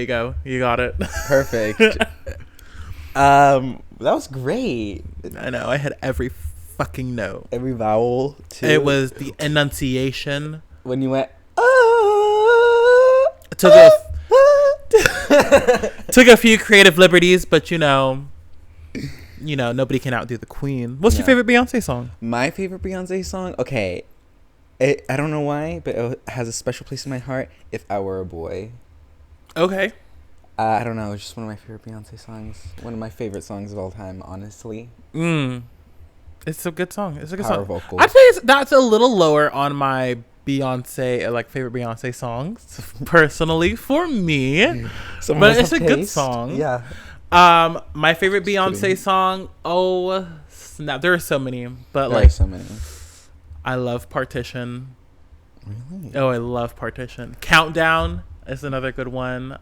you go. You got it. Perfect. That was great. I know. I had every fucking note. Every vowel too. It was the enunciation. When you went, Took a few creative liberties, but you know, nobody can outdo the queen. What's your favorite Beyonce song? My favorite Beyonce song? Okay. I don't know why, but it has a special place in my heart. If I Were a Boy. Okay. I don't know. It's just one of my favorite Beyonce songs. One of my favorite songs of all time, honestly. It's a good song. It's a good Power song. vocals. I'd say that's a little lower on my Beyonce, favorite Beyonce songs, personally, for me. But it's a good song. Yeah. My favorite Beyonce song, oh, snap. There are so many, but There are so many. I love Partition. Really? Oh, I love Partition. Countdown is another good one.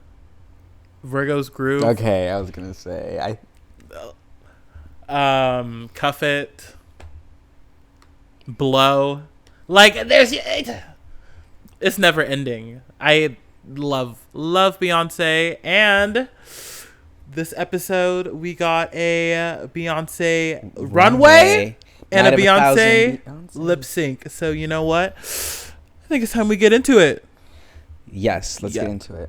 Virgo's Groove. Okay, I was gonna say Cuff It. Blow. It's never ending. I love Beyonce, and this episode we got a Beyonce runway and a Beyonce lip sync. So you know what? I think it's time we get into it. Yes, let's get into it.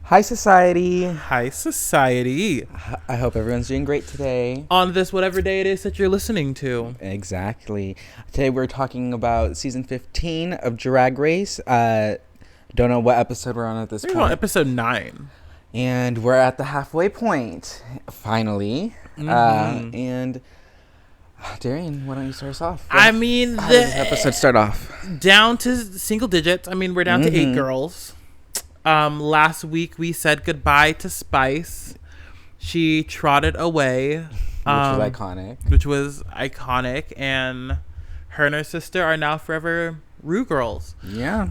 Hi, society. Hi, society. I hope everyone's doing great today. On this whatever day it is that you're listening to. Exactly. Today we're talking about season 15 of Drag Race. Don't know what episode we're on at this point. We're on episode 9. And we're at the halfway point, finally. And Darian, why don't you start us off? I mean, how does this episode start off? Down to single digits. I mean, we're down to 8 girls. Last week we said goodbye to Spice. She trotted away. Which was iconic. And her and her sister are now forever Rue girls. Yeah.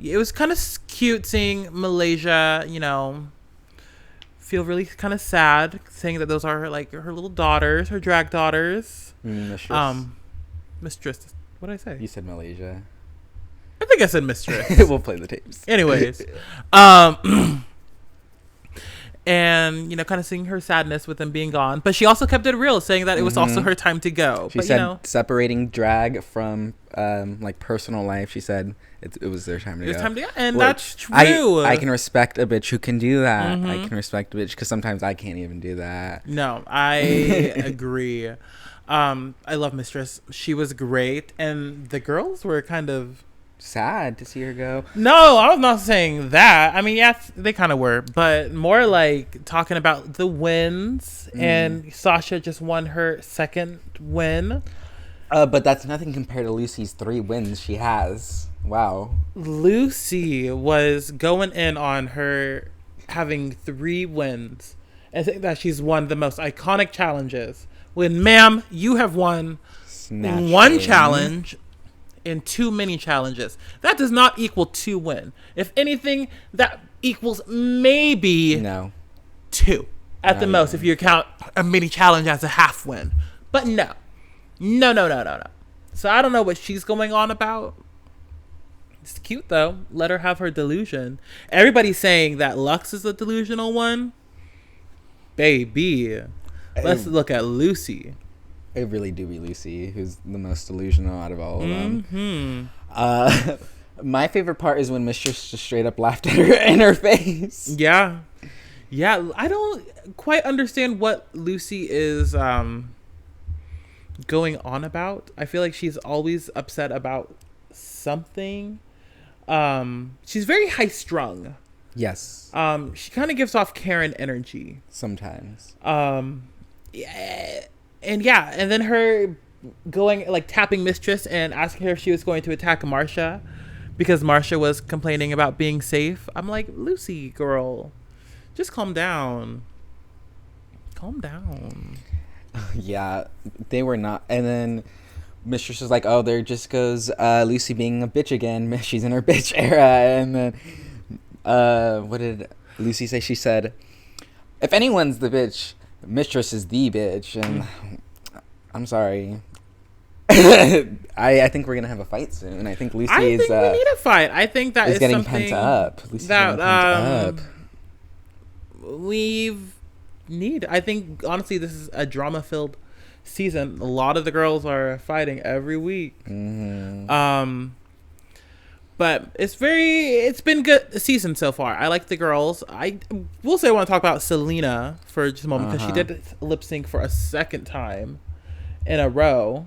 It was kind of cute seeing Malaysia, feel really kind of sad, saying that those are her little daughters, her drag daughters. Mistress. Mistress. What did I say? You said Malaysia. I think I said mistress. We'll play the tapes. Anyways, and kind of seeing her sadness with them being gone, but she also kept it real, saying that it was also her time to go. She said separating drag from personal life. She said it was their time to go. It was time to go, and that's true. I can respect a bitch who can do that. I can respect a bitch because sometimes I can't even do that. No, I agree. I love Mistress. She was great, and the girls were kind of sad to see her go. No, I was not saying that. I mean, yes, they kind of were, but more like talking about the wins. And Sasha just won her second win. But that's nothing compared to Lucy's 3 wins she has. Wow. Lucy was going in on her having 3 wins. I think that she's won the most iconic challenges. When, ma'am, you have won one challenge in 2 mini challenges. That does not equal 2 win. If anything, that equals maybe 2 at the most if you count a mini challenge as a half win. But no. So I don't know what she's going on about. It's cute though. Let her have her delusion. Everybody's saying that Lux is the delusional one. Baby. Let's look at Lucy. It really do be Lucy who's the most delusional out of all of them. My favorite part is when Mistress just straight up laughed at her in her face. Yeah, I don't quite understand what Lucy is going on about. I feel like she's always upset about something. She's very high strung. Yes. She kind of gives off Karen energy sometimes. Yeah. And then her going tapping Mistress and asking her if she was going to attack Marsha because Marsha was complaining about being safe. I'm like, Lucy, girl, just calm down. Yeah, they were not. And then Mistress was like, oh, there just goes Lucy being a bitch again. She's in her bitch era. And then what did Lucy say? She said, if anyone's the bitch, Mistress is the bitch. And I'm sorry. I think we're gonna have a fight soon. I think Lucy we need a fight. I think that is getting something pent up. Lucy's that getting pent up. We've need. I think honestly, this is a drama-filled season. A lot of the girls are fighting every week. Mm-hmm. But it's been good season so far. I like the girls. I will say I want to talk about Selena for just a moment because she did lip sync for a second time in a row.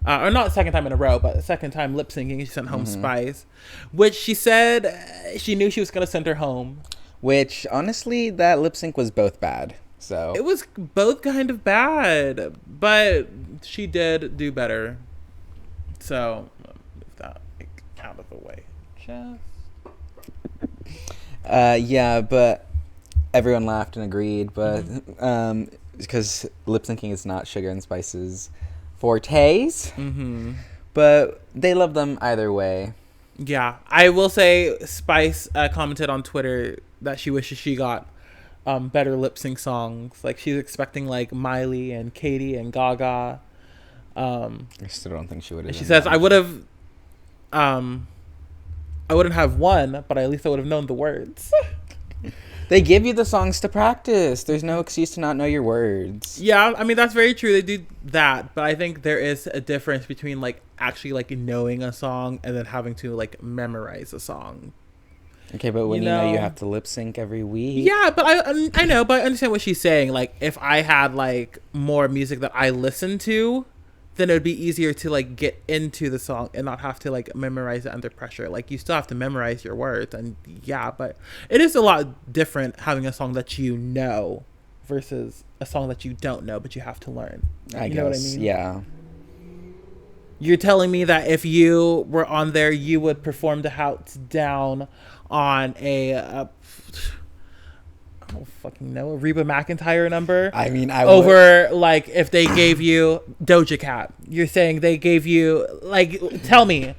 Or not second time in a row, but second time lip syncing. She sent home Spice, which she said she knew she was going to send her home. Which, honestly, that lip sync was both bad. So it was both kind of bad, but she did do better. So, move that out of the way. yeah, but everyone laughed and agreed. But because lip syncing is not Sugar and Spice's fortes, but they love them either way. Yeah, I will say Spice commented on Twitter that she wishes she got better lip sync songs. Like she's expecting like Miley and Katy and Gaga. I still don't think she would have. She says I wouldn't have won, but at least I would have known the words. They give you the songs to practice. There's no excuse to not know your words. Yeah, I mean, that's very true. They do that. But I think there is a difference between, like, actually, like, knowing a song and then having to, like, memorize a song. Okay, but when you know you have to lip sync every week. Yeah, but I know, but I understand what she's saying. Like, if I had, like, more music that I listen to, then it would be easier to, like, get into the song and not have to, like, memorize it under pressure. Like, you still have to memorize your words. And, yeah, but it is a lot different having a song that you know versus a song that you don't know, but you have to learn. I guess, know what I mean? Yeah. You're telling me that if you were on there, you would perform the house down on a I don't fucking know, a Reba McEntire number. I mean, over like if they gave you Doja Cat. You're saying they gave you like, tell me.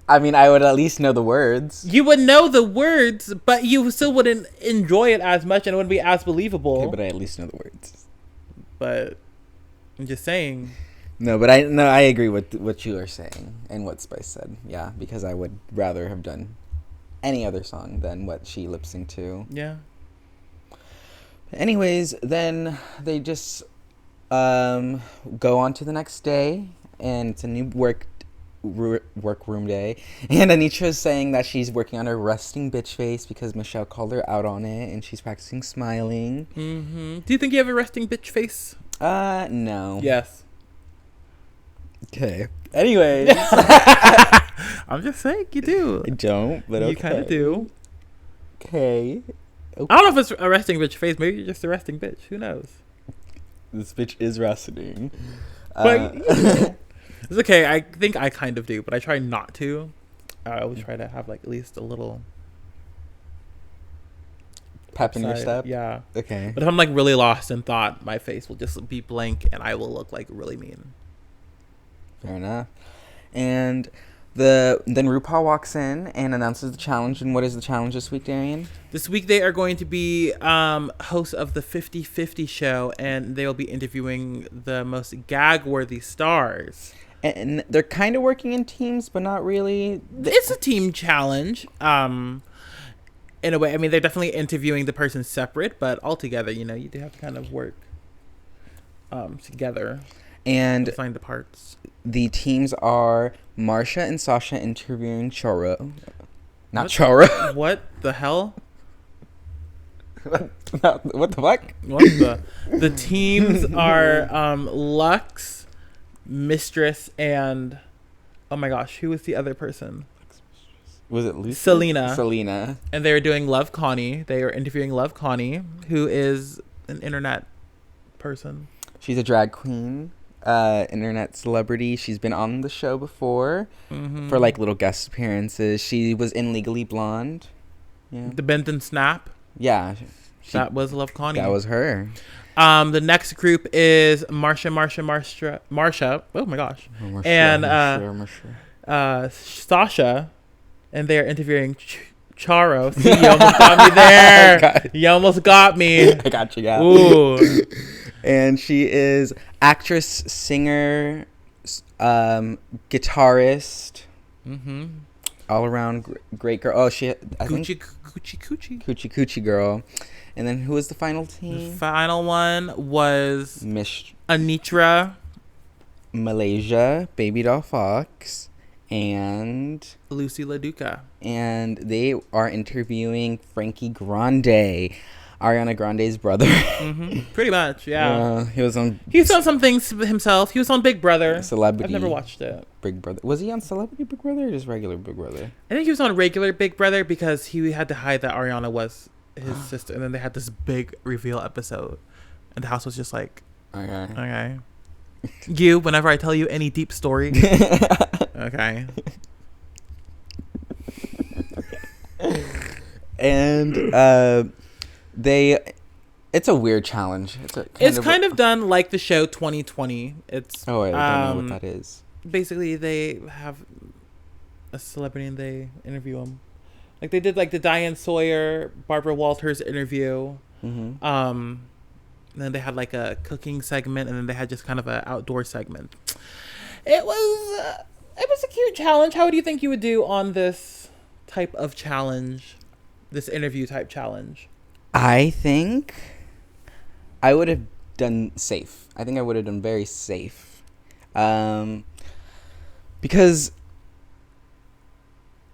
I mean, I would at least know the words. You would know the words, but you still wouldn't enjoy it as much, and it wouldn't be as believable. Okay, but I at least know the words. But I'm just saying. No, but I agree with what you are saying and what Spice said. Yeah, because I would rather have done any other song than what she lip synced to. Yeah. Anyways, then they just go on to the next day, and it's a new workroom day. And Anitra's saying that she's working on her resting bitch face because Michelle called her out on it, and she's practicing smiling. Mm-hmm. Do you think you have a resting bitch face? No. Yes. Okay. Anyways. I'm just saying you do. I don't, but okay. You kind of do. Okay. I don't know if it's a resting bitch face. Maybe you're just a resting bitch. Who knows? This bitch is resting. But it's okay. I think I kind of do, but I try not to. I always try to have like at least a little pep in your step. Yeah. Okay. But if I'm like really lost in thought, my face will just be blank, and I will look like really mean. Fair enough. And then RuPaul walks in and announces the challenge. And what is the challenge this week, Darian? This week they are going to be hosts of the 50/50 show, and they will be interviewing the most gag-worthy stars. And they're kind of working in teams, but not really. It's a team challenge. In a way, I mean, they're definitely interviewing the person separate, but all together, you know, you do have to kind of work together and find the parts. The teams are Marsha and Sasha interviewing Choro. Not Choro. What the hell? What the fuck? What the teams are Lux, Mistress, and oh my gosh, who was the other person? Was it Lucy? Selena. And they were doing Love Connie. They were interviewing Love Connie, who is an internet person. She's a drag queen. Internet celebrity. She's been on the show before for like little guest appearances. She was in Legally Blonde. Yeah. The Bend and Snap. Yeah, That was Love Connie. That was her. The next group is Marsha. Oh my gosh. Sasha, and they're interviewing Charo. See, you almost got me there. You almost got me. I got you. Yeah. Ooh. And she is actress, singer, guitarist. Mm-hmm. All around great girl. Oh, Coochie girl. And then who was the final team? The final one was Miss Anitra, Malaysia, Baby Doll Fox, and Lucy LaDuca. And they are interviewing Frankie Grande, Ariana Grande's brother. Mm-hmm. Pretty much, yeah. He's done some things himself. He was on Big Brother. Celebrity. I've never watched it. Big Brother. Was he on Celebrity Big Brother or just regular Big Brother? I think he was on regular Big Brother because he had to hide that Ariana was his sister, and then they had this big reveal episode, and the house was just like, okay. You, whenever I tell you any deep story, okay. And it's a weird challenge. It's kind of done like the show 2020. It's I don't know what that is. Basically, they have a celebrity and they interview them. Like they did like the Diane Sawyer, Barbara Walters interview. Mm-hmm. Then they had like a cooking segment, and then they had just kind of an outdoor segment. It was a cute challenge. How do you think you would do on this type of challenge, this interview type challenge? I think I would have done safe. I think I would have done very safe, because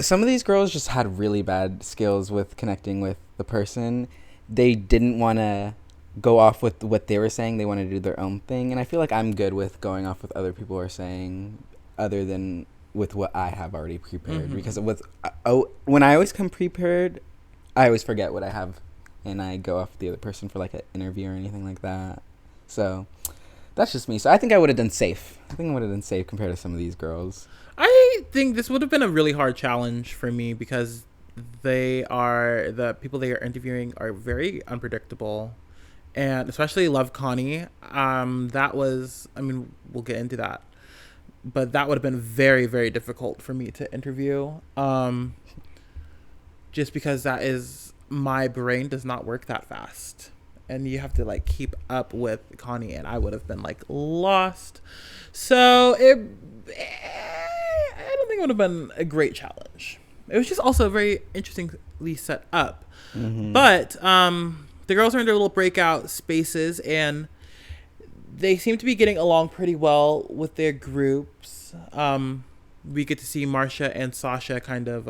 some of these girls just had really bad skills with connecting with the person. They didn't want to go off with what they were saying. They wanted to do their own thing. And I feel like I'm good with going off with other people are saying other than with what I have already prepared. Mm-hmm. Because when I always come prepared, I always forget what I have. And I go off the other person for like an interview or anything like that. So that's just me. So I think I would have done safe. I think I would have done safe compared to some of these girls. I think this would have been a really hard challenge for me because the people they are interviewing are very unpredictable, and especially Love Connie. That was, I mean, we'll get into that, but that would have been very, very difficult for me to interview. Just because my brain does not work that fast, and you have to like keep up with Connie, and I would have been like lost. So I don't think it would have been a great challenge. It was just also very interestingly set up. Mm-hmm. But the girls are in their little breakout spaces, and they seem to be getting along pretty well with their groups. We get to see Marsha and Sasha kind of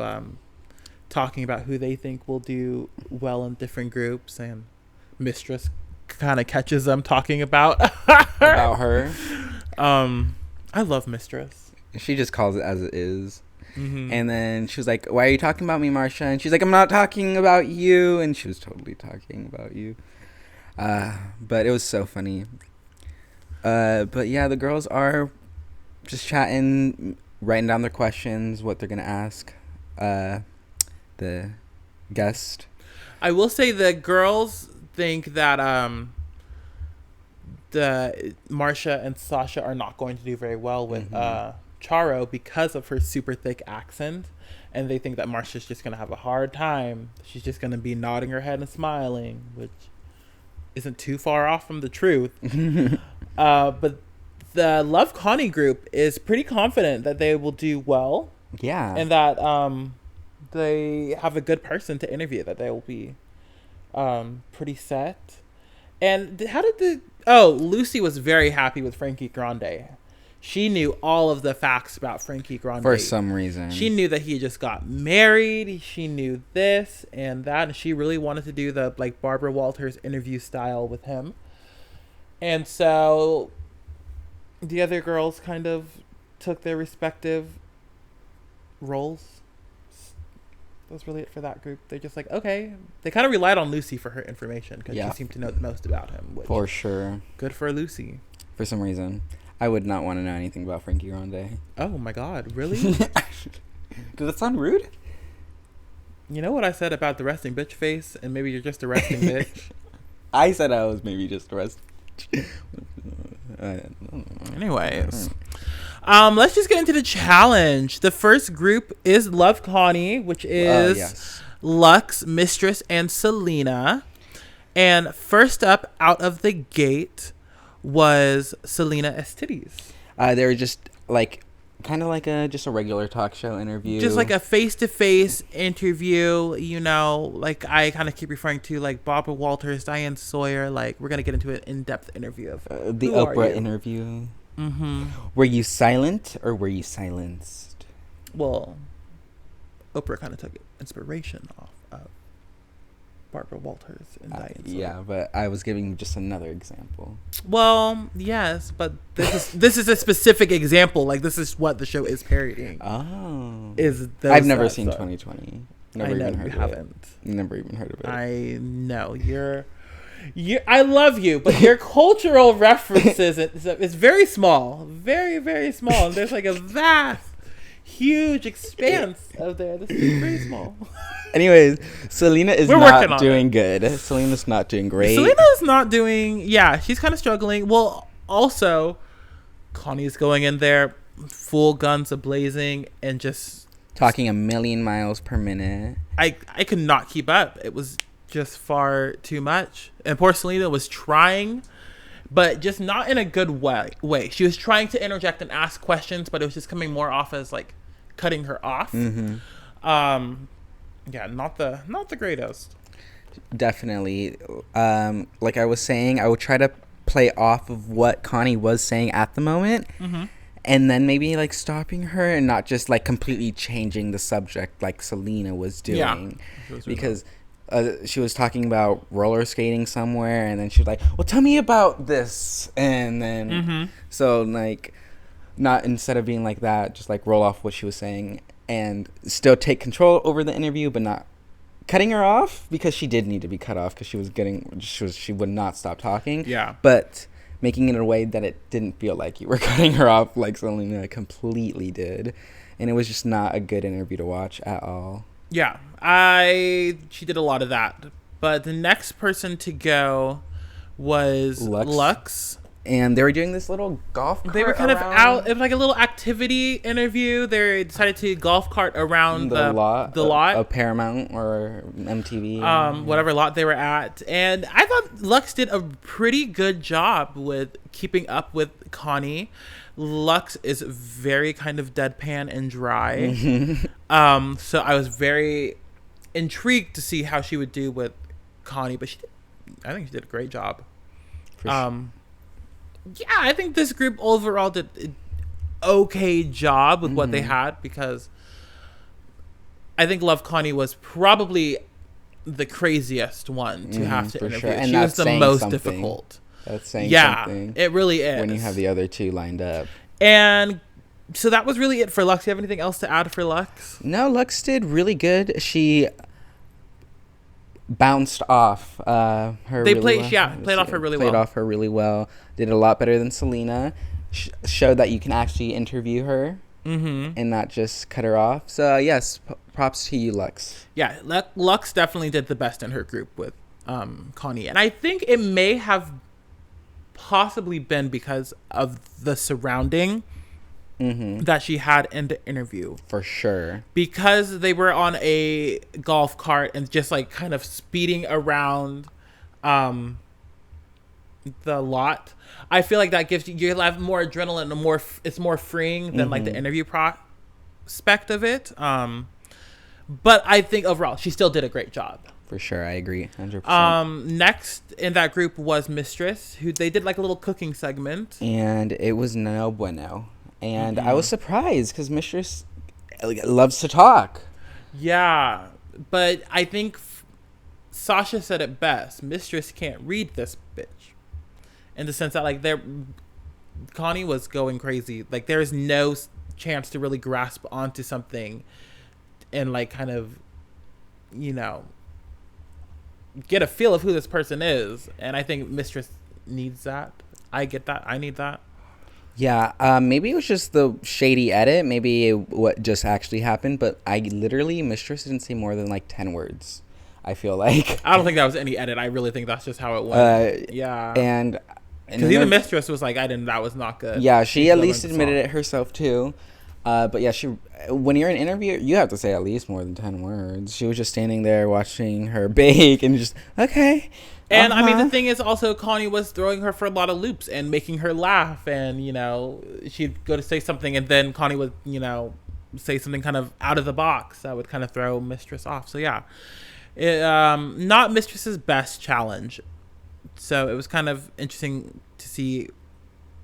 talking about who they think will do well in different groups, and Mistress kind of catches them talking about her. I love Mistress. She just calls it as it is. Mm-hmm. And then she was like, "Why are you talking about me, Marsha?" And she's like, "I'm not talking about you." And she was totally talking about you. But it was so funny. But yeah, the girls are just chatting, writing down their questions, what they're gonna ask the guest. I will say the girls think that the Marsha and Sasha are not going to do very well with Charo because of her super thick accent, and they think that Marsha's just going to have a hard time. She's just going to be nodding her head and smiling, which isn't too far off from the truth. But the Love Connie group is pretty confident that they will do well. Yeah. And that they have a good person to interview, that they will be pretty set. And Lucy was very happy with Frankie Grande. She knew all of the facts about Frankie Grande. For some reason. She knew that he just got married. She knew this and that. And she really wanted to do the like Barbara Walters interview style with him. And so the other girls kind of took their respective roles. That's really it for that group. They're just like, okay. They kind of relied on Lucy for her information because she seemed to know the most about him. For sure. Good for Lucy. For some reason. I would not want to know anything about Frankie Grande. Oh my God, really? Does that sound rude? You know what I said about the resting bitch face, and maybe you're just a resting bitch. I said I was maybe just a Anyways, let's just get into the challenge. The first group is Love Connie, which is yes. Lux, Mistress, and Selena. And first up out of the gate was Selena Estides. They were just like kind of like just a regular talk show interview, just like a face-to-face interview. You know, like I kind of keep referring to like Barbara Walters, Diane Sawyer. Like we're gonna get into an in-depth interview of the Oprah interview. Mm-hmm. Were you silent or were you silenced? Well, Oprah kind of took inspiration off of Barbara Walters and Diane Sawyer. Yeah, but I was giving just another example. Well, yes, but this is a specific example. Like this is what the show is parodying. Oh, I've never seen 2020. Never even heard of it. Never even heard of it. I know you're. I love you, but your cultural references is very small, very, very small. And there's like a vast, huge expanse out there. This is very small. Anyways, Selena is not doing good. Selena's not doing great. Selena's not doing. Yeah, she's kind of struggling. Well, also, Connie's going in there, full guns a-blazing, and just talking a million miles per minute. I could not keep up. It was just far too much. And poor Selena was trying, but just not in a good way. She was trying to interject and ask questions, but it was just coming more off as like cutting her off. Mm-hmm. Yeah, not the greatest. Definitely. Like I was saying, I would try to play off of what Connie was saying at the moment. Mm-hmm. And then maybe like stopping her and not just like completely changing the subject like Selena was doing. Yeah. Because she was talking about roller skating somewhere, and then she was like, well, tell me about this. And then, so like, not instead of being like that, just like roll off what she was saying and still take control over the interview, but not cutting her off, because she did need to be cut off because she would not stop talking. Yeah. But making it in a way that it didn't feel like you were cutting her off like Selena completely did. And it was just not a good interview to watch at all. Yeah, she did a lot of that. But the next person to go was Lux. And they were doing this little golf cart. They were kind of out. It was like a little activity interview. They decided to golf cart around the lot of Paramount or MTV. Whatever lot they were at. And I thought Lux did a pretty good job with keeping up with Connie. Lux is very kind of deadpan and dry. So I was very intrigued to see how she would do with Connie, but I think she did a great job. Yeah, I think this group overall did an okay job with what they had, because I think Love Connie was probably the craziest one to have to interview. Sure. And she was the most difficult. That's saying something. Yeah, it really is. When you have the other two lined up. And so that was really it for Lux. Do you have anything else to add for Lux? No, Lux did really good. She bounced off her. Played off her really well. Played off her really well. Did a lot better than Selena. Showed that you can actually interview her and not just cut her off. So yes, props to you, Lux. Yeah, Lux definitely did the best in her group with Connie, and I think it may have possibly been because of the surrounding that she had in the interview. For sure. Because they were on a golf cart and just like kind of speeding around the lot. I feel like that gives you have more adrenaline and it's more freeing than like the interview prospect of it. But I think overall she still did a great job. For sure, I agree, 100%. Next in that group was Mistress, who they did like a little cooking segment, and it was no bueno. And I was surprised because Mistress loves to talk. Yeah, but I think Sasha said it best. Mistress can't read this bitch, in the sense that like Connie was going crazy. Like there is no chance to really grasp onto something, and like kind of, get a feel of who this person is. And I think Mistress needs that. I get that. I need that. Yeah, maybe it was just the shady edit. Maybe what just actually happened. But I literally, Mistress didn't say more than like 10 words. I feel like. I don't think that was any edit. I really think that's just how it went. Yeah. And because even Mistress was like, that was not good. Yeah, she at least admitted it herself too. But yeah, when you're in an interview, you have to say at least more than 10 words. She was just standing there watching her bake and just, okay. And I mean, the thing is also Connie was throwing her for a lot of loops and making her laugh. And, you know, she'd go to say something and then Connie would, you know, say something kind of out of the box that would kind of throw Mistress off. So yeah, not Mistress's best challenge. So it was kind of interesting to see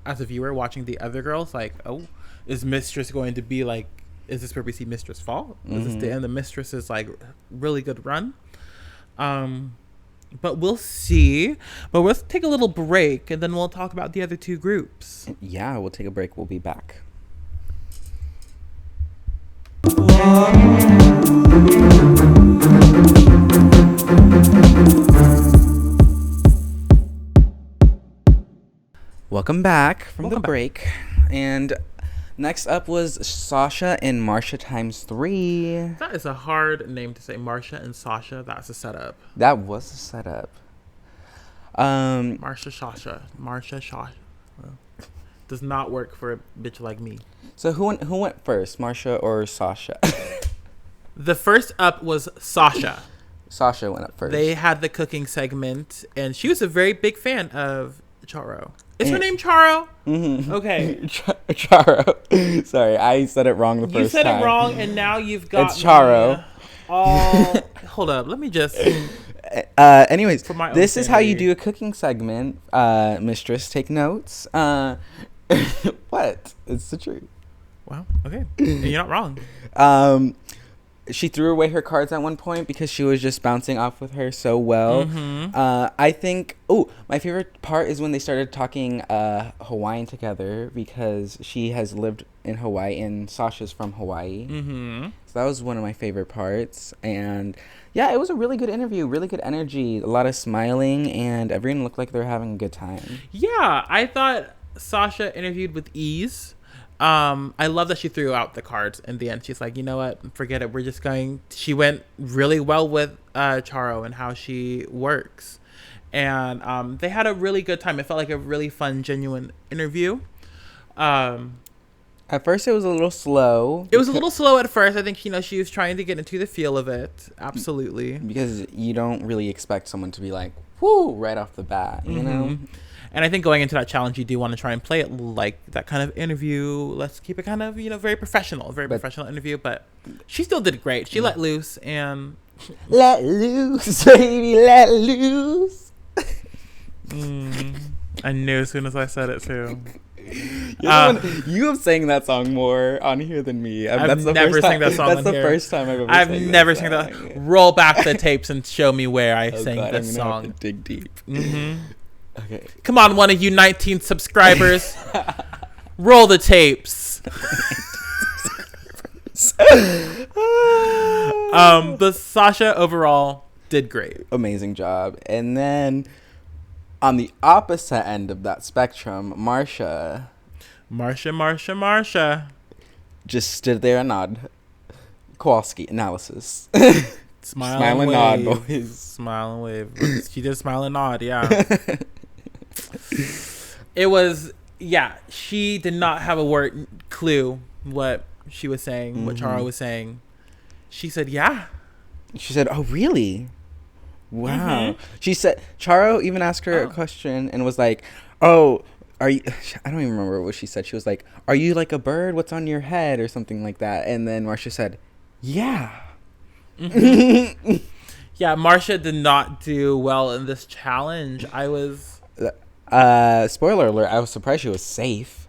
as a viewer watching the other girls, like, oh, is Mistress going to be like, is this where we see Mistress fall? Is this the end of Mistress's like really good run? But we'll see. But let's take a little break and then we'll talk about the other two groups. Yeah, we'll take a break. We'll be back. Welcome back from the break. And next up was Sasha and Marcia ×3. That is a hard name to say. Marcia and Sasha. That's a setup. That was a setup. Marcia Sasha. Well, does not work for a bitch like me. So who went first, Marcia or Sasha? The first up was Sasha. Sasha went up first. They had the cooking segment, and she was a very big fan of Charo. Is her name Charo? Mm-hmm. Okay. Charo. Sorry, I said it wrong the first time. You said it wrong, and now you've got It's Charo. Hold up. Let me just... Anyways, this is how you sanity. do a cooking segment. Mistress, take notes. What? It's the truth. Wow. Okay. You're not wrong. She threw away her cards at one point because she was just bouncing off with her so well. Mm-hmm. I think... Oh, my favorite part is when they started talking Hawaiian together because she has lived in Hawaii and Sasha's from Hawaii. Mm-hmm. So that was one of my favorite parts. And yeah, it was a really good interview, really good energy, a lot of smiling, and everyone looked like they were having a good time. Yeah, I thought Sasha interviewed with ease. I love that she threw out the cards in the end. She's like, you know what? Forget it. We're just going... She went really well with Charo and how she works. And they had a really good time. It felt like a really fun, genuine interview. At first, it was a little slow. It was a little slow at first. I think, you know, she was trying to get into the feel of it. Absolutely. Because you don't really expect someone to be like, whoo, right off the bat, you know? And I think going into that challenge, you do want to try and play it like that kind of interview. Let's keep it kind of, you know, very professional interview. But she still did great. She let loose and... Let loose, baby, let loose. I knew as soon as I said it, too. You have sang that song more on here than me. I've never sang that song on here. That's the first time I've ever I've never sang that. Roll back the tapes and show me where I sang this song. Have to dig deep. Okay. Come on, one of you 19 subscribers. Roll the tapes. But Sasha overall did great. Amazing job. And then on the opposite end of that spectrum, Marcia just stood there and nod. Kowalski analysis. Smile and nod, boys. Smile and wave. She did smile and nod, yeah. It was, yeah, she did not have a clue what she was saying, what Charo was saying. She said, yeah. She said, oh, really? Wow. She said, Charo even asked her a question and was like, oh, are you, I don't even remember what she said. She was like, are you like a bird? What's on your head? Or something like that. And then Marcia said, yeah. Yeah, Marcia did not do well in this challenge. I was... spoiler alert, I was surprised she was safe.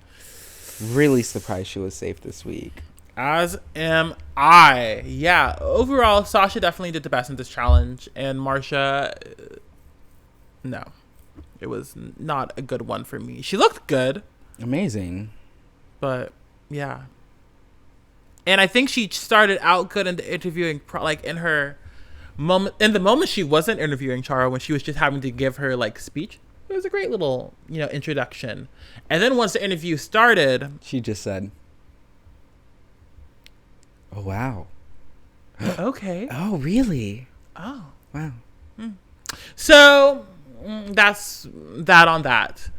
Really surprised she was safe this week. As am I. Yeah, overall, Sasha definitely did the best in this challenge. And Marcia, no. It was not a good one for me. She looked good. Amazing. But, yeah. And I think she started out good in the interviewing, like in her moment, in the moment she wasn't interviewing Charo, when she was just having to give her like speech. it was a great little, introduction. And then once the interview started, she just said, "Oh wow." Okay. Oh really? Oh wow. So that's that on that,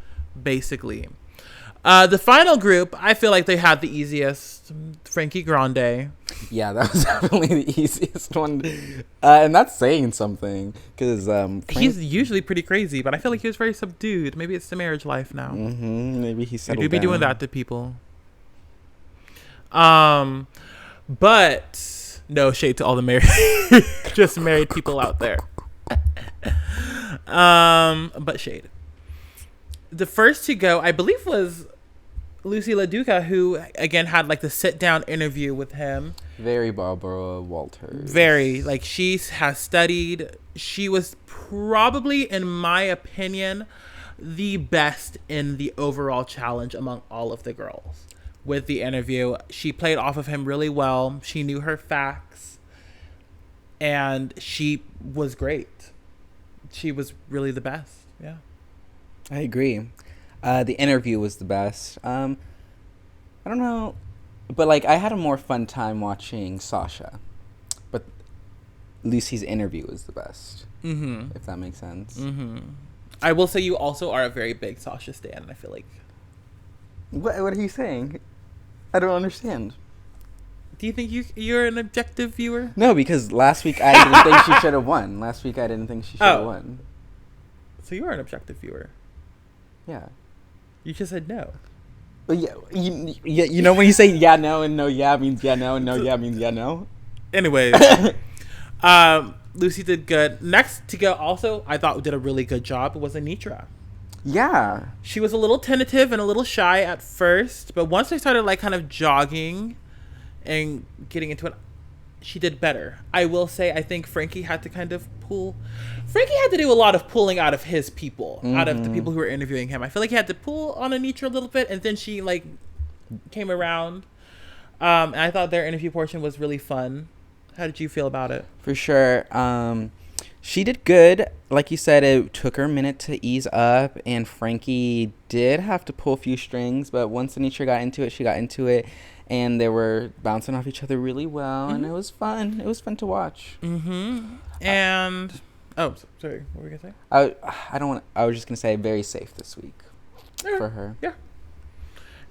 basically. The final group, I feel like they had the easiest. Frankie Grande. Yeah, that was definitely the easiest one, and that's saying something because he's usually pretty crazy, but I feel like he was very subdued. Maybe it's the marriage life now. Maybe he settled You do be down. doing that to people. But no shade to all the married, just married people out there. But shade. The first to go, I believe, was Lucy LaDuca, who again had like the sit down interview with him. Very Barbara Walters. Very, like, she has studied. She was probably, in my opinion, the best in the overall challenge among all of the girls. With the interview, she played off of him really well. She knew her facts, and she was great. She was really the best. Yeah. I agree. The interview was the best. I don't know, but like I had a more fun time watching Sasha, but Lucy's interview was the best. If that makes sense. I will say you also are a very big Sasha stan. I feel like. What are you saying? I don't understand. Do you think you're an objective viewer? No, because last week I didn't think she should have won. Last week I didn't think she should have won. So you are an objective viewer. Yeah. You just said no. Well, yeah, you know when you say yeah, no, and no, yeah means yeah, no, and no, yeah means yeah, no? Anyways, Lucy did good. Next to go also, I thought did a really good job, was Anitra. Yeah. She was a little tentative and a little shy at first, but once they started like kind of jogging and getting into it, she did better. I will say, I think Frankie had to kind of Frankie had to do a lot of pulling out of his people, out of the people who were interviewing him. I feel like he had to pull on Anitra a little bit, and then she like came around. And I thought their interview portion was really fun. How did you feel about it? For sure. She did good. Like you said, it took her a minute to ease up, and Frankie did have to pull a few strings, but once Anitra got into it, she got into it, and they were bouncing off each other really well, and it was fun. It was fun to watch. And sorry, what were you gonna say? I was just gonna say very safe this week for her. Yeah.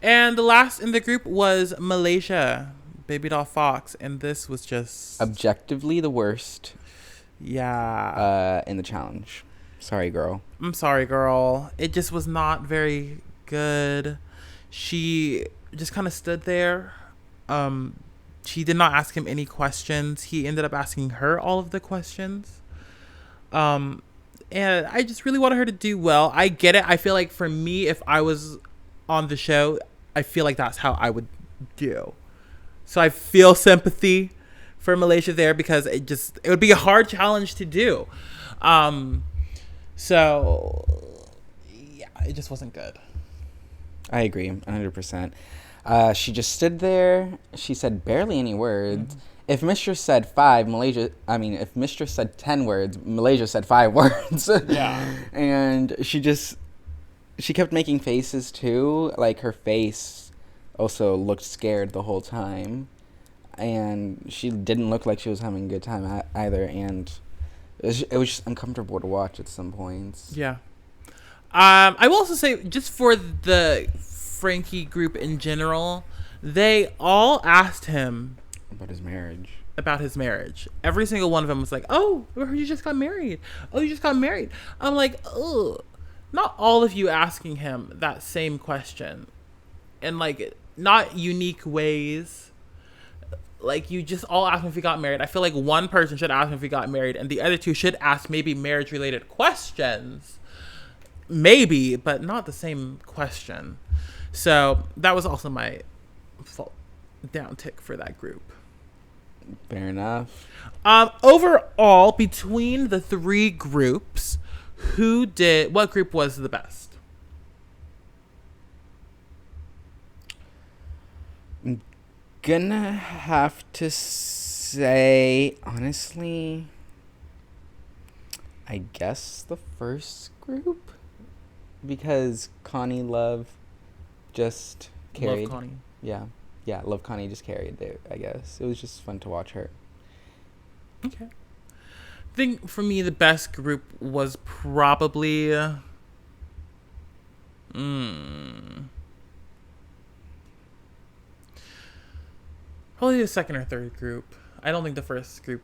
And the last in the group was Malaysia, Baby Doll Fox, and this was just objectively the worst. Yeah. In the challenge. Sorry, girl. I'm sorry, girl. It just was not very good. She just kind of stood there. She did not ask him any questions. He ended up asking her all of the questions. And I just really wanted her to do well. I get it. I feel like for me, if I was on the show, I feel like that's how I would do. So I feel sympathy for Malaysia there, because it would be a hard challenge to do. So yeah, it just wasn't good. I agree 100%. She just stood there. She said barely any words. If Mistress said 5, if Mistress said 10 words, Malaysia said 5 words. Yeah. And she kept making faces too. Like her face also looked scared the whole time. And she didn't look like she was having a good time either. And it was just uncomfortable to watch at some points. Yeah. I will also say, just for the Frankie group in general, they all asked him about his marriage. Every single one of them was like, "Oh, you just got married. Oh, you just got married." I'm like, "Ugh." Not all of you asking him that same question, in like not unique ways. Like, you just all ask him if he got married. I feel like one person should ask him if he got married, and the other two should ask maybe marriage-related questions. Maybe, but not the same question. So that was also my fault. Down tick for that group. Fair enough. Overall, between the three groups, what group was the best? I'm gonna have to say, honestly, I guess the first group. because Connie Love just carried. Love Connie. Yeah. Yeah, Love Connie just carried it, I guess. It was just fun to watch her. Okay. I think for me the best group was probably probably the second or third group. I don't think the first group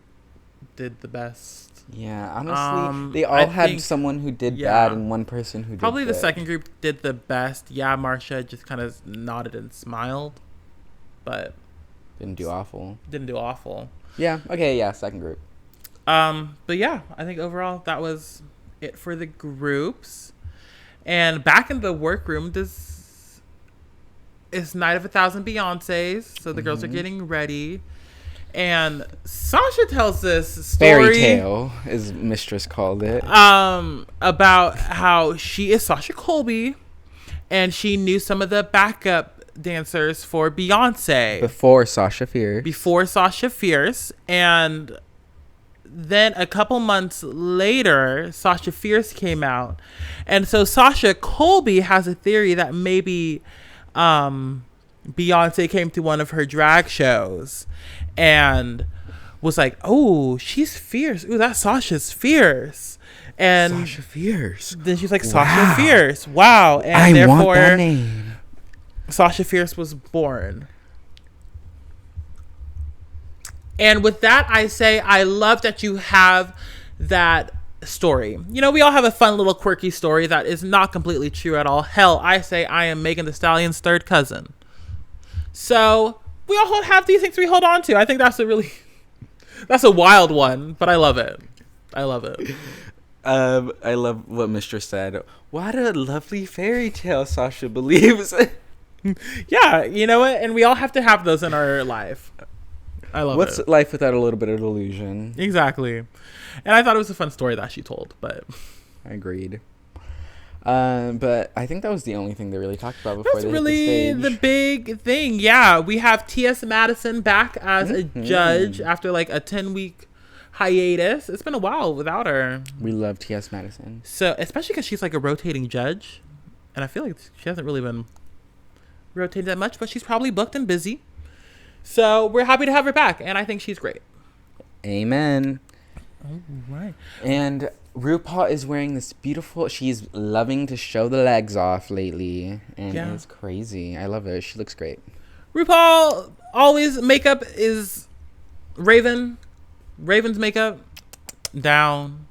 did the best. Yeah, honestly, they all had someone who did bad and one person who did probably good. The second group did the best. Yeah, Marcia just kind of nodded and smiled, but didn't do awful. Yeah. Okay. Yeah. Second group. But yeah, I think overall that was it for the groups. And back in the workroom, this is Night of 1,000 Beyonces. So the girls are getting ready. And Sasha tells this story. Fairy tale, as Mistress called it. About how she is Sasha Colby. And she knew some of the backup dancers for Beyonce. Before Sasha Fierce. And then a couple months later, Sasha Fierce came out. And so Sasha Colby has a theory that maybe Beyonce came to one of her drag shows and was like, oh, she's fierce. Ooh, that Sasha's fierce. And Sasha Fierce. Then she's like, Sasha Fierce. Wow. And I therefore, want that name. Sasha Fierce was born. And with that, I say I love that you have that story. You know, we all have a fun little quirky story that is not completely true at all. Hell, I say I am Megan Thee Stallion's third cousin. So we all have these things we hold on to. I think that's a wild one, but I love it. I love what Mistress said. What a lovely fairy tale Sasha believes. Yeah, you know what? And we all have to have those in our life. I love it. What's life without a little bit of delusion? Exactly. And I thought it was a fun story that she told, but I agreed. But I think that was the only thing they really talked about before they hit the stage. The big thing. Yeah, we have T.S. Madison back as a judge after like a 10-week hiatus. It's been a while without her. We love T.S. Madison. So, especially because she's like a rotating judge. And I feel like she hasn't really been rotated that much, but she's probably booked and busy. So we're happy to have her back, and I think she's great. Amen. All right. And RuPaul is wearing this beautiful... She's loving to show the legs off lately, and it's crazy. I love it. She looks great. RuPaul, always makeup is Raven's makeup, down.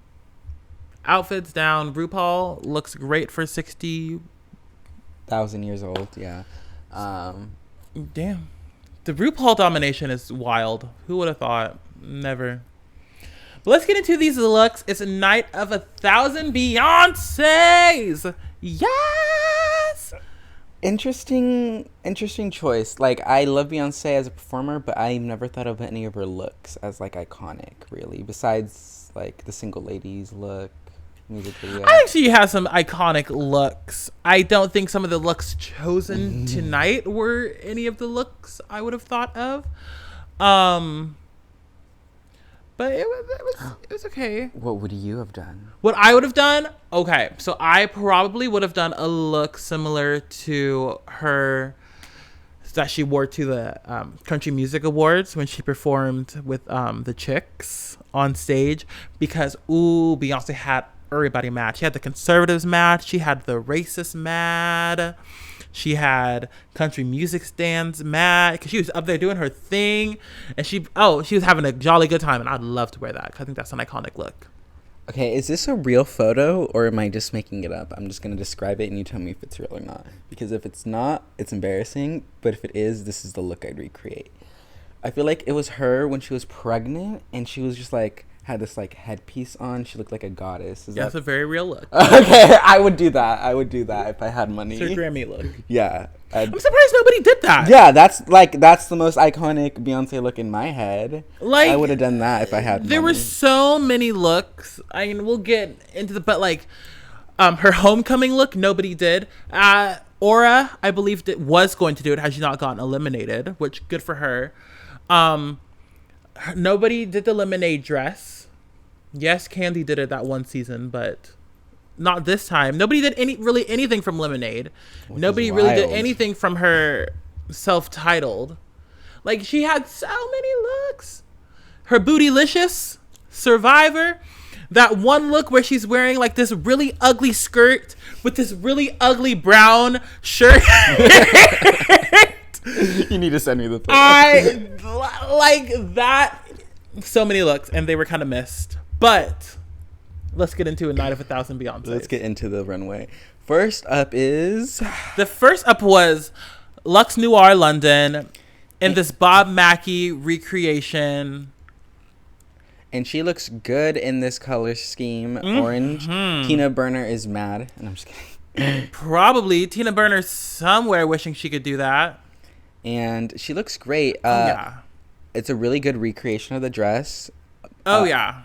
Outfits down. RuPaul looks great for 60,000 years old, yeah. Damn. The RuPaul domination is wild. Who would have thought? Never. But let's get into these looks. It's a Night of 1,000 Beyoncés. Yes! Interesting choice. Like, I love Beyonce as a performer, but I never thought of any of her looks as, like, iconic, really. Besides, like, the Single Ladies look. Music video. I think she has some iconic looks. I don't think some of the looks chosen tonight were any of the looks I would have thought of. But it was okay. What would you have done? What I would have done? Okay, so I probably would have done a look similar to her that she wore to the Country Music Awards when she performed with the Chicks on stage, because Beyonce had everybody mad. She had the conservatives mad. She had the racists mad. She had country music stands mad because she was up there doing her thing, and she was having a jolly good time, and I'd love to wear that because I think that's an iconic look. Okay, is this a real photo or am I just making it up? I'm just going to describe it and you tell me if it's real or not. Because if it's not, it's embarrassing, but if it is, this is the look I'd recreate. I feel like it was her when she was pregnant and she was just like had this like headpiece on. She looked like a goddess. That's a very real look. Okay, I would do that if I had money. It's her Grammy look. Yeah. I'm surprised nobody did that. Yeah, that's the most iconic Beyonce look in my head. Like, I would have done that if I had money. There were so many looks. I mean, we'll get into but like her homecoming look, nobody did. Aura, I believe, was going to do it had she not gotten eliminated, which good for her. Nobody did the lemonade dress. Yes, Candy did it that one season, but not this time. Nobody did anything from Lemonade. Which Nobody is really did wild. anything from her self-titled. Like, she had so many looks. Her Bootylicious, Survivor, that one look where she's wearing like this really ugly skirt with this really ugly brown shirt. You need to send me the photo. I like that. So many looks, and they were kind of missed. But let's get into A Night of 1,000 Beyoncé. Let's get into the runway. First up is... The first up was Luxe Noir London in this Bob Mackie recreation. And she looks good in this color scheme. Orange. Tina Burner is mad. And I'm just kidding. Probably Tina Burner's somewhere wishing she could do that. And she looks great. Yeah. It's a really good recreation of the dress. Oh, yeah.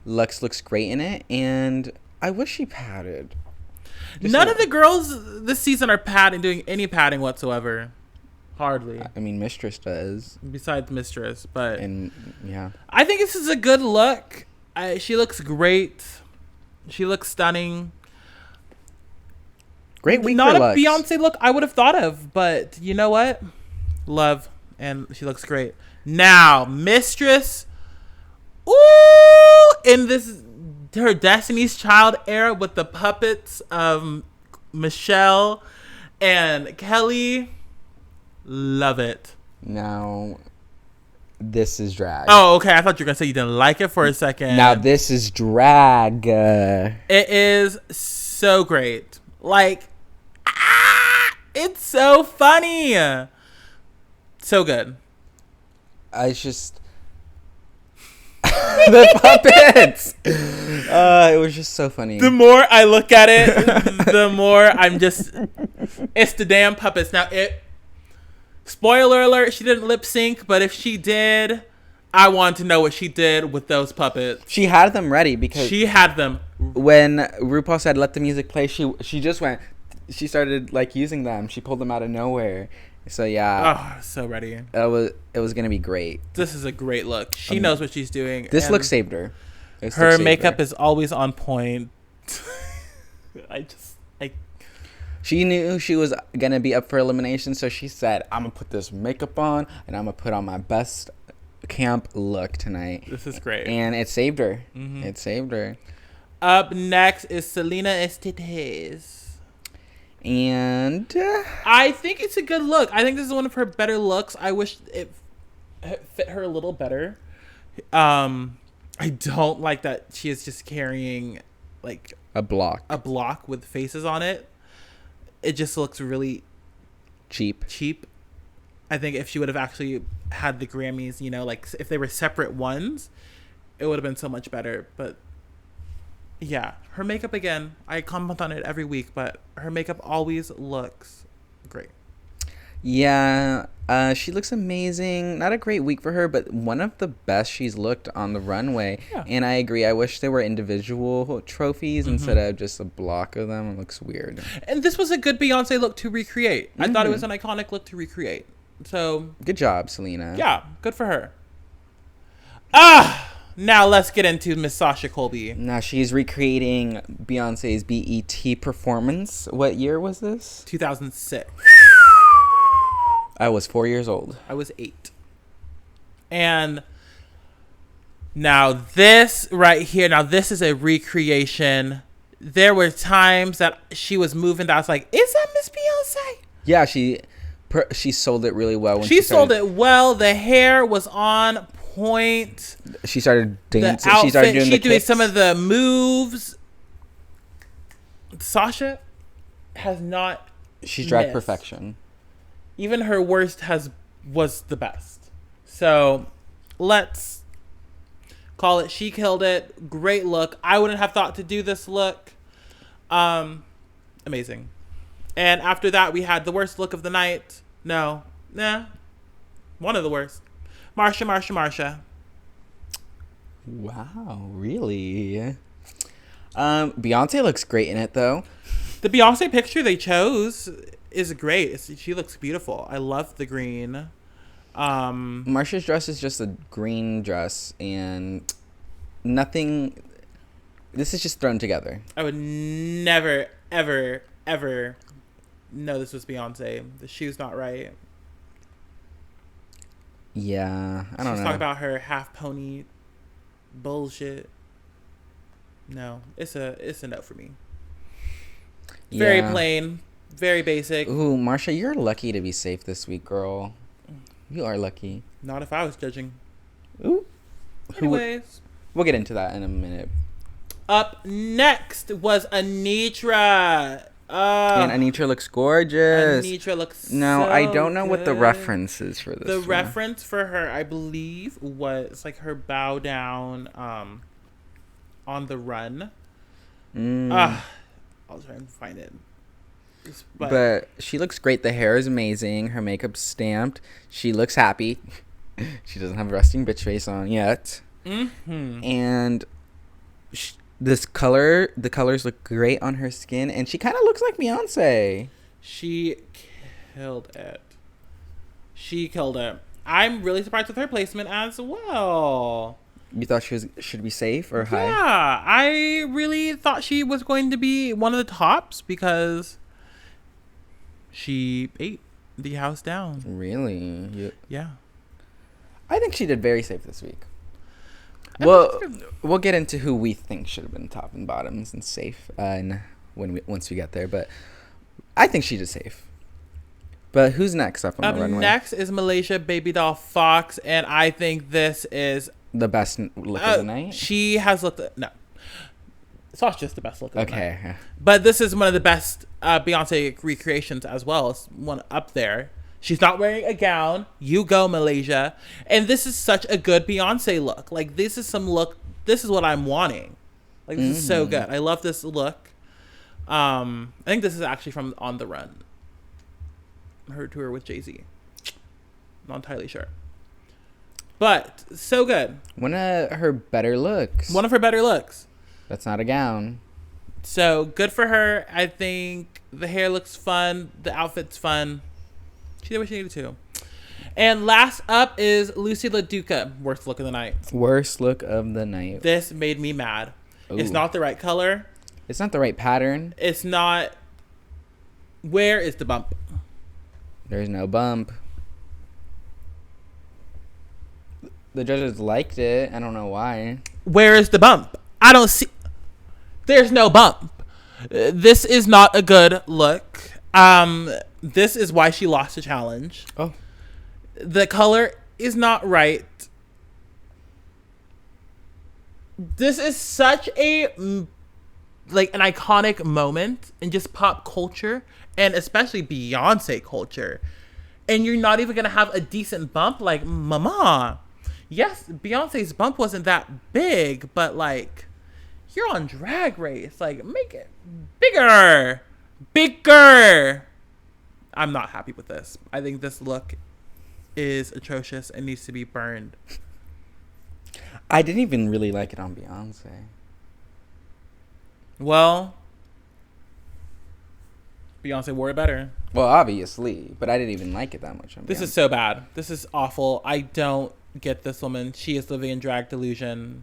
Lux looks great in it. And I wish she padded. None of the girls this season are doing any padding whatsoever. Hardly. I mean, Mistress does. Besides Mistress, but... And, yeah. I think this is a good look. She looks great. She looks stunning. Great week Not for a Lux. Beyonce look I would have thought of, but you know what? Love. And she looks great. Now, Mistress. Ooh! In her Destiny's Child era with the puppets of Michelle and Kelly. Love it. Now, this is drag. Oh, okay. I thought you were going to say you didn't like it for a second. Now, this is drag. It is so great. Like, it's so funny. So good. I just... the puppets! It was just so funny. The more I look at it, the more I'm just... It's the damn puppets. Now, spoiler alert, she didn't lip sync, but if she did, I want to know what she did with those puppets. She had them ready because... She had them. When RuPaul said, let the music play, she just went... She started, like, using them. She pulled them out of nowhere. So, yeah. Oh, so ready. It was going to be great. This is a great look. She knows what she's doing. This look saved her. Her makeup is always on point. She knew she was going to be up for elimination, so she said, I'm going to put this makeup on, and I'm going to put on my best camp look tonight. This is great. And it saved her. Mm-hmm. It saved her. Up next is Selena Estetes. And I think it's a good look. I think this is one of her better looks. I wish it fit her a little better. I don't like that she is just carrying like a block with faces on it. It just looks really cheap. I think if she would have actually had the Grammys, you know, like if they were separate ones, it would have been so much better. But yeah, her makeup again, I comment on it every week, but her makeup always looks great. Yeah, she looks amazing. Not a great week for her, but one of the best she's looked on the runway. Yeah. And I agree. I wish there were individual trophies instead of just a block of them. It looks weird. And this was a good Beyonce look to recreate. I thought it was an iconic look to recreate. So good job, Selena. Yeah, good for her. Now let's get into Miss Sasha Colby. Now she's recreating Beyonce's BET performance. What year was this? 2006. I was 4 years old. I was 8. And now this right here, this is a recreation. There were times that she was moving that I was like, is that Miss Beyonce? Yeah, she sold it really well. She sold it well. The hair was on point. She started dancing. She started doing the doing kicks. some of the moves. Sasha has not. She's drag perfection. Even her worst was the best. So let's call it. She killed it. Great look. I wouldn't have thought to do this look. Amazing. And after that, we had the worst look of the night. One of the worst. Marsha. Wow, really? Beyonce looks great in it, though. The Beyonce picture they chose is great. She looks beautiful. I love the green. Marsha's dress is just a green dress, and nothing... This is just thrown together. I would never, ever, ever know this was Beyonce. The shoe's not right. Yeah, I don't know. She's talking about her half pony bullshit. No, it's a no for me. Very plain, very basic. Ooh, Marsha, you're lucky to be safe this week, girl. You are lucky. Not if I was judging. Ooh. Anyways. We'll get into that in a minute. Up next was Anitra. And Anitra looks gorgeous. Anitra looks Now, so I don't know good. what the reference is for this. The one. reference for her, I believe, was like her bow down on the run. I'll try and find it. But she looks great. The hair is amazing. Her makeup's stamped. She looks happy. She doesn't have a resting bitch face on yet. Mm-hmm. And the colors look great on her skin. And she kind of looks like Beyonce. She killed it. I'm really surprised with her placement as well. You thought she should be safe or high? Yeah, I really thought she was going to be one of the tops because she ate the house down. Really? Yeah. I think she did very safe this week. Well, we'll get into who we think should have been top and bottoms and safe once we get there. But I think she did safe. But who's next up on the runway? Next is Malaysia Baby Doll Fox, and I think this is the best look of the night. She has looked no. It's not just the best look of the night. Okay. But this is one of the best Beyonce recreations as well. It's one up there. She's not wearing a gown. You go, Malaysia. And this is such a good Beyonce look. Like, this is what I'm wanting. Like, this is so good. I love this look. I think this is actually from On the Run. Her tour with Jay-Z. Not entirely sure. But, so good. One of her better looks. That's not a gown. So, good for her. I think the hair looks fun. The outfit's fun. She did what she needed to. And last up is Lucy LaDuca. Worst look of the night. This made me mad. Ooh. It's not the right color. It's not the right pattern. It's not. Where is the bump? There's no bump. The judges liked it. I don't know why. Where is the bump? I don't see. There's no bump. This is not a good look. This is why she lost the challenge. Oh. The color is not right. This is such a an iconic moment in just pop culture and especially Beyonce culture. And you're not even going to have a decent bump like mama. Yes, Beyonce's bump wasn't that big, but like you're on Drag Race. Like make it bigger. I'm not happy with this. I think this look is atrocious and needs to be burned. I didn't even really like it on Beyonce. Well, Beyonce wore it better. Well, obviously, but I didn't even like it that much on Beyonce. This is so bad. This is awful. I don't get this woman. She is living in drag delusion.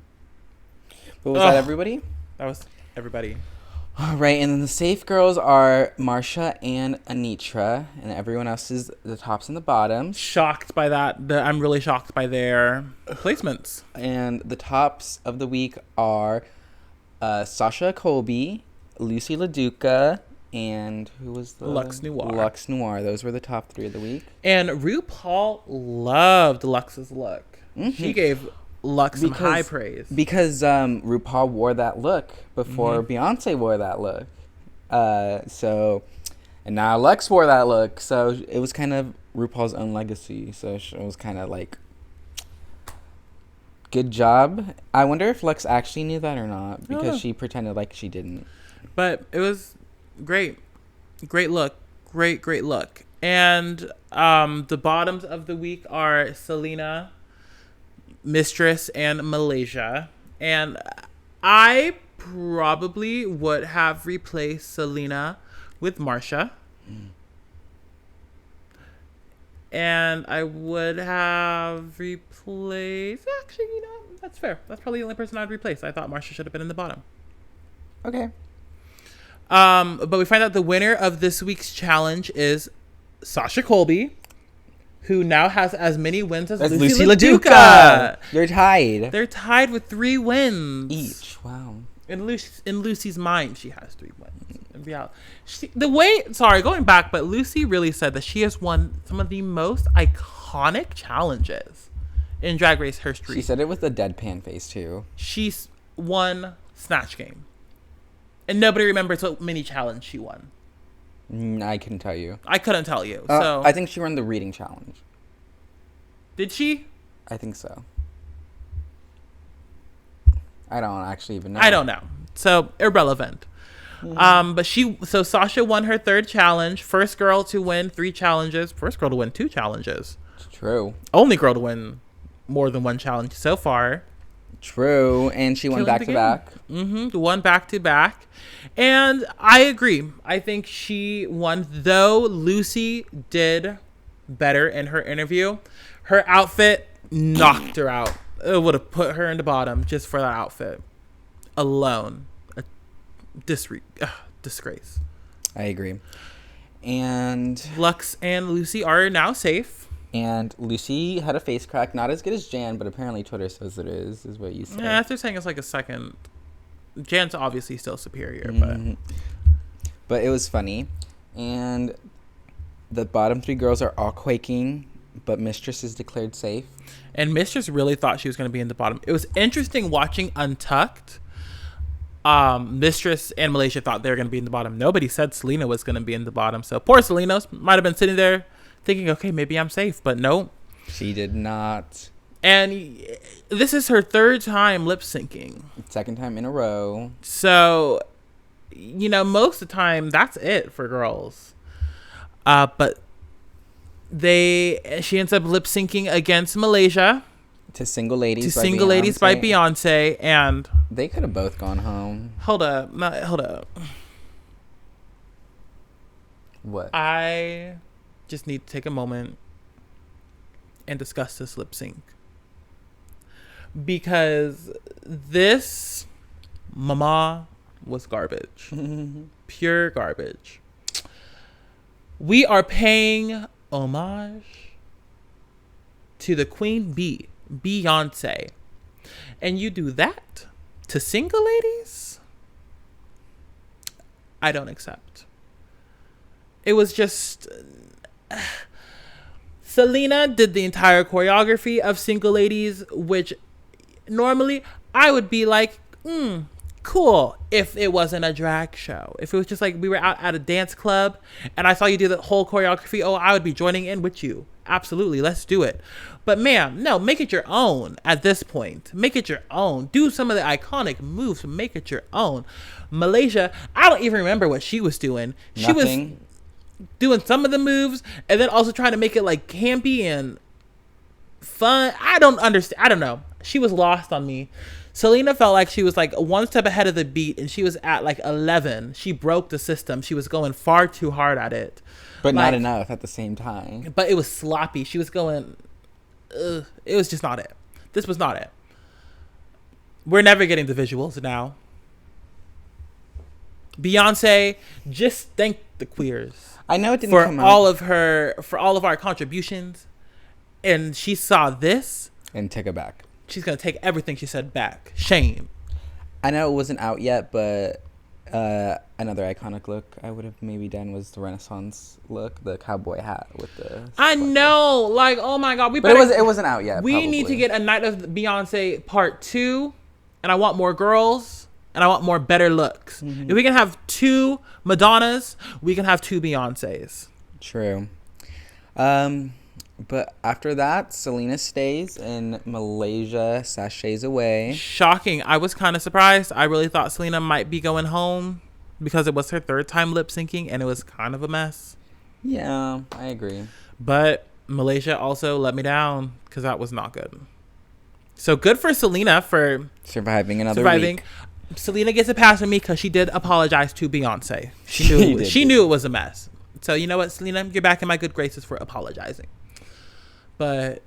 But was that everybody? That was everybody. All right, and then the safe girls are Marsha and Anitra, and everyone else is the tops and the bottoms. Shocked by that. I'm really shocked by their placements. And the tops of the week are Sasha Colby, Lucy LaDuca, and who was the... Luxe Noir. Luxe Noir. Those were the top three of the week. And RuPaul loved Luxe's look. Mm-hmm. She gave Luxe some high praise. Because RuPaul wore that look before Beyonce wore that look. And now Luxe wore that look. So it was kind of RuPaul's own legacy. So it was kind of like, good job. I wonder if Luxe actually knew that or not. Because she pretended like she didn't. But it was great. Great look. Great look. And the bottoms of the week are Selena, Mistress, and Malaysia. And I probably would have replaced Selena with Marsha. And I would have replaced... Actually, that's fair. That's probably the only person I'd replace. I thought Marsha should have been in the bottom. Okay. But we find out the winner of this week's challenge is Sasha Colby, who now has as many wins as Lucy LaDuca. They're tied. They're tied with 3 wins each. Wow. In Lucy's mind, she has 3 wins. In reality, going back, but Lucy really said that she has won some of the most iconic challenges in Drag Race history. She said it with a deadpan face too. She's won Snatch Game, and nobody remembers what mini challenge she won. I couldn't tell you. I couldn't tell you. So I think she won the reading challenge. Did she? I think so. I don't actually even know. I don't know. So irrelevant. Mm-hmm. But Sasha won her 3rd challenge. First girl to win 3 challenges. First girl to win 2 challenges. True. Only girl to win more than 1 challenge so far. True. And she won back to back. Won back to back. And I agree. I think she won, though Lucy did better in her interview. Her outfit knocked her out. It would have put her in the bottom just for that outfit alone. A disgrace. I agree. And Lux and Lucy are now safe. And Lucy had a face crack, not as good as Jan, but apparently Twitter says it is what you said. Yeah, they're saying it's like a second. Jan's obviously still superior, but it was funny. And the bottom 3 girls are all quaking, but Mistress is declared safe. And Mistress really thought she was going to be in the bottom. It was interesting watching Untucked. Mistress and Malaysia thought they were going to be in the bottom. Nobody said Selena was going to be in the bottom. So poor Selena might have been sitting there thinking, okay, maybe I'm safe. But no. She did not. And this is her 3rd time lip syncing. 2nd time in a row. So, most of the time, that's it for girls. But she ends up lip syncing against Malaysia. To Single Ladies by Beyonce. And they could have both gone home. Hold up. What? I just need to take a moment and discuss this lip sync. Because this mama was garbage. Pure garbage. We are paying homage to the Queen Bee, Beyonce. And you do that to Single Ladies? I don't accept. It was just... Selena did the entire choreography of Single Ladies, which normally I would be like, cool, if it wasn't a drag show. If it was just like we were out at a dance club and I saw you do the whole choreography, I would be joining in with you. Absolutely, let's do it. But ma'am, no, make it your own at this point. Make it your own. Do some of the iconic moves, make it your own. Malaysia, I don't even remember what she was doing. She was doing some of the moves and then also trying to make it like campy and fun. I don't understand. I don't know. She was lost on me. Selena felt like she was like 1 step ahead of the beat and she was at like 11. She broke the system. She was going far too hard at it. But not enough at the same time. But it was sloppy. She was going, it was just not it. This was not it. We're never getting the visuals now. Beyonce, just thank the queers. I know it didn't come out. For all of our contributions. And she saw this. And took it back. She's going to take everything she said back. Shame. I know it wasn't out yet, but another iconic look I would have maybe done was the Renaissance look, the cowboy hat with the... I know. Like, oh my God. But it wasn't out yet, We need to get a Night of Beyonce part 2. And I want more girls. And I want more better looks. Mm-hmm. If we can have 2 Madonnas, we can have 2 Beyoncés. True. But after that, Selena stays and Malaysia sachets away. Shocking. I was kind of surprised. I really thought Selena might be going home because it was her 3rd time lip syncing and it was kind of a mess. Yeah, I agree. But Malaysia also let me down because that was not good. So good for Selena for surviving another week. Selena gets a pass from me because she did apologize to Beyonce. She knew it was a mess. So you know what, Selena? You're back in my good graces for apologizing. But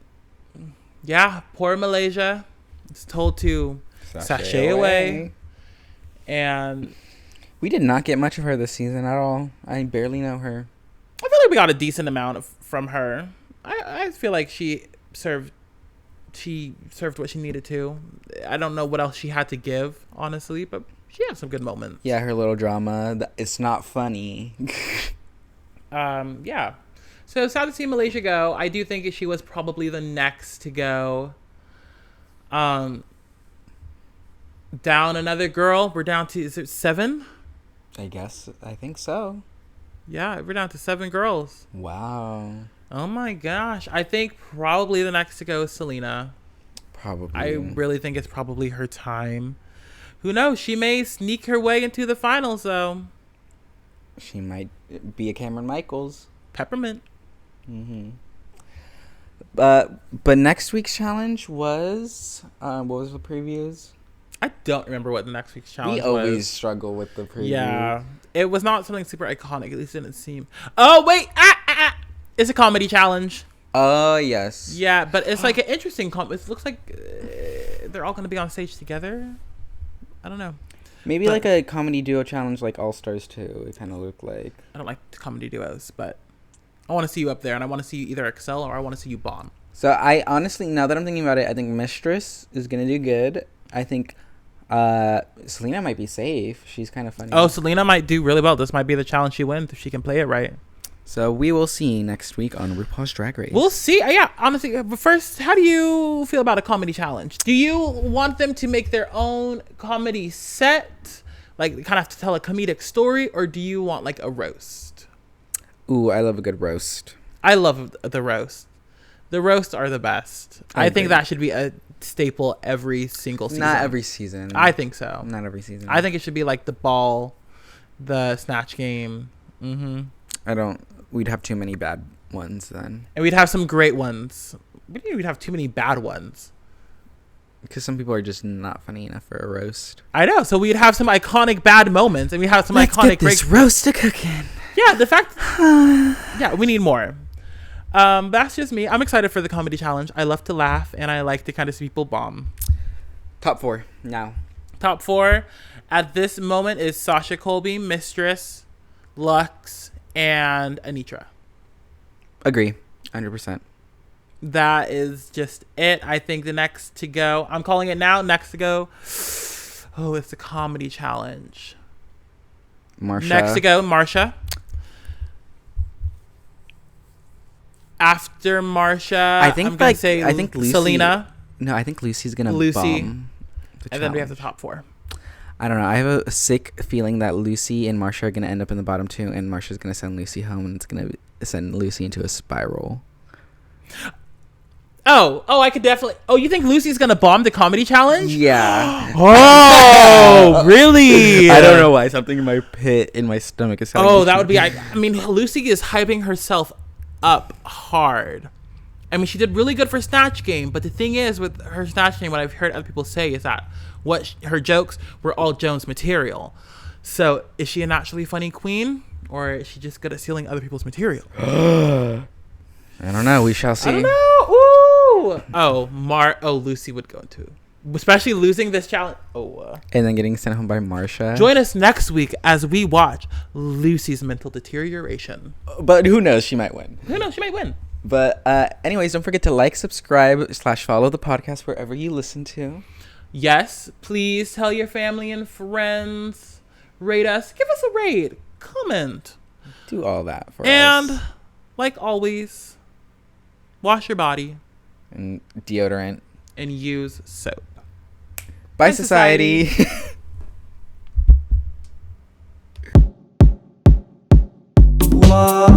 yeah, poor Malaysia is told to sashay away. And We did not get much of her this season at all. I barely know her. I feel like we got a decent amount from her. I feel like she served what she needed to. I don't know what else she had to give, honestly, but she had some good moments. Yeah, her little drama. It's not funny. Yeah. So sad to see Malaysia go. I do think she was probably the next to go. Down another girl. We're down to, is it 7? I think so. Yeah, we're down to 7 girls. Wow. Oh my gosh. I think probably the next to go is Selena. Probably. I really think it's probably her time. Who knows? She may sneak her way into the finals, though. She might be a Cameron Michaels. Peppermint. Mm-hmm. But next week's challenge was... what was the previews? I don't remember what the next week's challenge was. We always struggle with the preview. Yeah. It was not something super iconic. At least it didn't seem. Oh, wait. It's a comedy challenge. Oh, yes. Yeah, but it's like an interesting it looks like they're all going to be on stage together. I don't know. Maybe like a comedy duo challenge like All Stars 2. It kind of looked like. I don't like comedy duos, but I want to see you up there, and I want to see you either excel or I want to see you bomb. So I honestly, now that I'm thinking about it, I think Mistress is going to do good. I think Selena might be safe. She's kind of funny. Oh, Selena might do really well. This might be the challenge she wins if she can play it right. So we will see next week on RuPaul's Drag Race. We'll see. Yeah, honestly. But first, how do you feel about a comedy challenge? Do you want them to make their own comedy set? Like, kind of have to tell a comedic story? Or do you want, like, a roast? Ooh, I love a good roast. I love the roast. The roasts are the best. I think that should be a staple every single season. Not every season. I think so. Not every season. I think it should be like the ball, the snatch game. Mm-hmm. We'd have too many bad ones then. And we'd have some great ones. We think we'd have too many bad ones. Because some people are just not funny enough for a roast. I know. So we'd have some iconic bad moments, and we have some iconic great roast to cooking. Yeah, the fact. Yeah, we need more. That's just me. I'm excited for the comedy challenge. I love to laugh, and I like to kind of see people bomb. Top 4 now. Top 4 at this moment is Sasha Colby, Mistress, Lux, and Anitra. Agree. 100%. That is just it. I think the next to go, I'm calling it now, next to go. Oh, it's the comedy challenge. Marsha. Next to go, Marsha. After Marsha, I think Lucy, Selena. No, I think Lucy's gonna Lucy, bomb and then we have the top 4. I don't know. I have a sick feeling that Lucy and Marsha are gonna end up in the bottom 2, and Marsha's gonna send Lucy home, and it's gonna send Lucy into a spiral. Oh, I could definitely. Oh, you think Lucy's gonna bomb the comedy challenge? Yeah. Oh, really? I don't know why. Something in my pit, in my stomach is telling me. Oh, that would be. I mean, Lucy is hyping herself up hard. I mean, she did really good for Snatch Game, but the thing is with her Snatch Game, what I've heard other people say is that her jokes were all Jones material. So is she a naturally funny queen, or is she just good at stealing other people's material? I don't know. We shall see. I don't know. Ooh. Oh, Lucy would go into, especially losing this challenge. And then getting sent home by Marsha. Join us next week as we watch Lucy's mental deterioration. But who knows? She might win. Who knows? She might win. But anyways, don't forget to like, subscribe, /follow the podcast wherever you listen to. Yes, please tell your family and friends. Rate us. Give us a rate. Comment. Do all that for us. And, like always, wash your body. And deodorant. And use soap. Bye, society. Whoa.